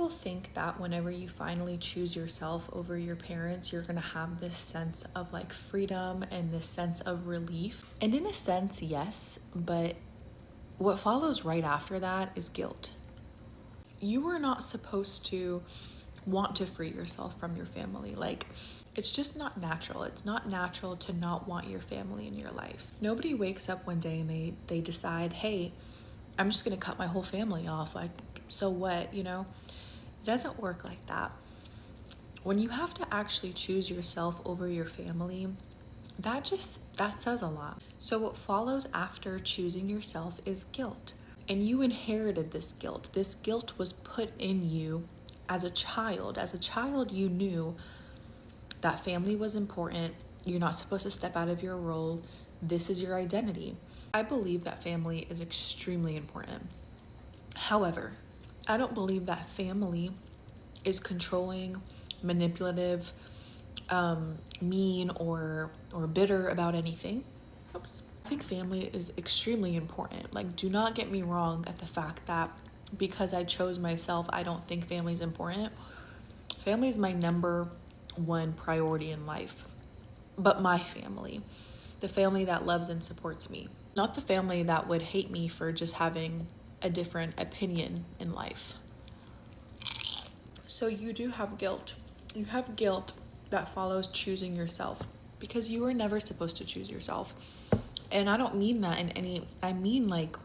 people think that whenever you finally choose yourself over your parents, you're gonna have this sense of like freedom and this sense of relief. And in a sense, yes, but what follows right after that is guilt. You are not supposed to want to free yourself from your family. Like, it's just not natural. It's not natural to not want your family in your life. Nobody wakes up one day and they decide, hey, I'm just gonna cut my whole family off. Like, so what, you know? It doesn't work like that. When you have to actually choose yourself over your family, that says a lot. So what follows after choosing yourself is guilt. And you inherited this guilt. This guilt was put in you as a child. As a child, you knew that family was important. You're not supposed to step out of your role. This is your identity. I believe that family is extremely important. However, I don't believe that family is controlling, manipulative, mean, or bitter about anything. Oops. I think family is extremely important. Like, do not get me wrong at the fact that because I chose myself, I don't think family is important. Family is my number one priority in life. But my family, the family that loves and supports me, not the family that would hate me for just having a different opinion in life. So you do have guilt. You have guilt that follows choosing yourself because you were never supposed to choose yourself. And I don't mean that in any, I mean like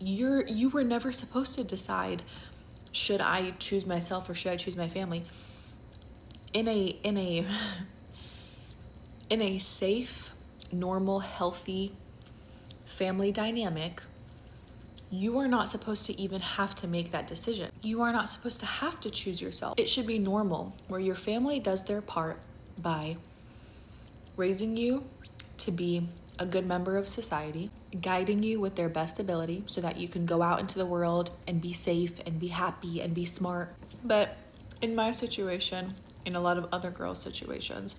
you were never supposed to decide, should I choose myself or should I choose my family? In a safe, normal, healthy family dynamic, you are not supposed to even have to make that decision. You are not supposed to have to choose yourself. It should be normal where your family does their part by raising you to be a good member of society, guiding you with their best ability so that you can go out into the world and be safe and be happy and be smart. But in my situation, in a lot of other girls' situations,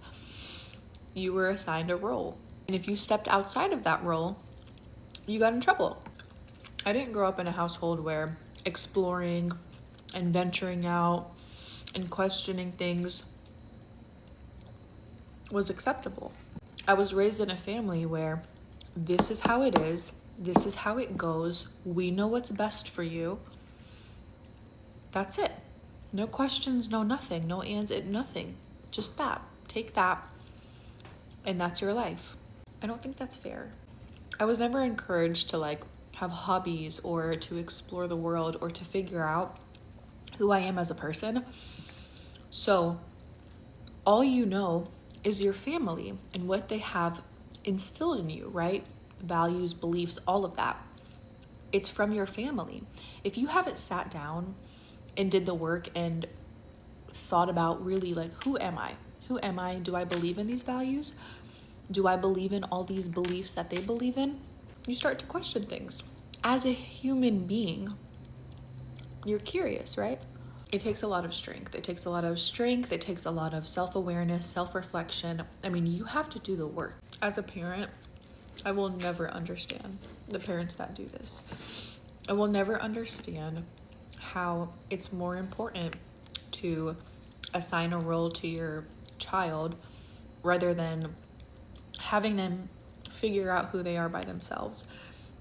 you were assigned a role. And if you stepped outside of that role, you got in trouble. I didn't grow up in a household where exploring and venturing out and questioning things was acceptable. I was raised in a family where this is how it is, this is how it goes, we know what's best for you. That's it. No questions, no nothing, no ands, nothing. Just that. Take that, and that's your life. I don't think that's fair. I was never encouraged to like have hobbies or to explore the world or to figure out who I am as a person. So all you know is your family and what they have instilled in you, right? Values, beliefs, all of that. It's from your family. If you haven't sat down and did the work and thought about really like, who am I? Who am I? Do I believe in these values? Do I believe in all these beliefs that they believe in? You start to question things. As a human being, you're curious, right? It takes a lot of strength. It takes a lot of strength. It takes a lot of self-awareness, self-reflection. I mean, you have to do the work. As a parent, I will never understand the parents that do this. I will never understand how it's more important to assign a role to your child rather than having them figure out who they are by themselves.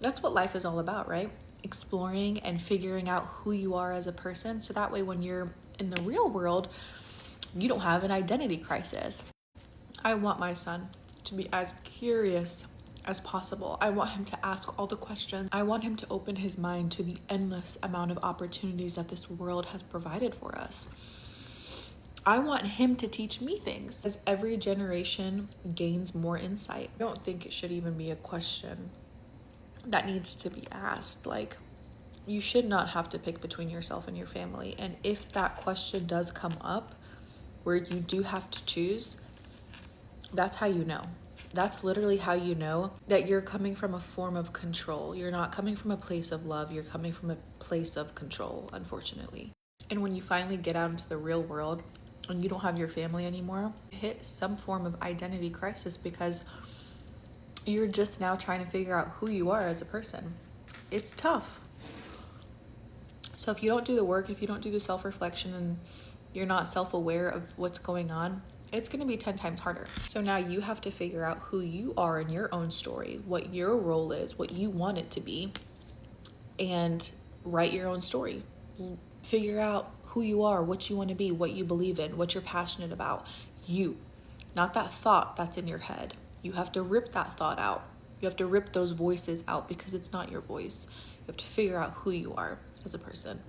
That's what life is all about, right? Exploring and figuring out who you are as a person, so that way when you're in the real world, you don't have an identity crisis. I want my son to be as curious as possible. I want him to ask all the questions. I want him to open his mind to the endless amount of opportunities that this world has provided for us. I want him to teach me things. As every generation gains more insight, I don't think it should even be a question that needs to be asked. Like, you should not have to pick between yourself and your family. And if that question does come up where you do have to choose, that's how you know. That's literally how you know that you're coming from a form of control. You're not coming from a place of love. You're coming from a place of control, unfortunately. And when you finally get out into the real world and you don't have your family anymore, you hit some form of identity crisis because you're just now trying to figure out who you are as a person. It's tough. So if you don't do the work, if you don't do the self-reflection, and you're not self-aware of what's going on, it's going to be 10 times harder. So now you have to figure out who you are in your own story, what your role is, what you want it to be, and write your own story. Figure out who you are, what you want to be, what you believe in, what you're passionate about. You, not that thought that's in your head. You have to rip that thought out. You have to rip those voices out because it's not your voice. You have to figure out who you are as a person.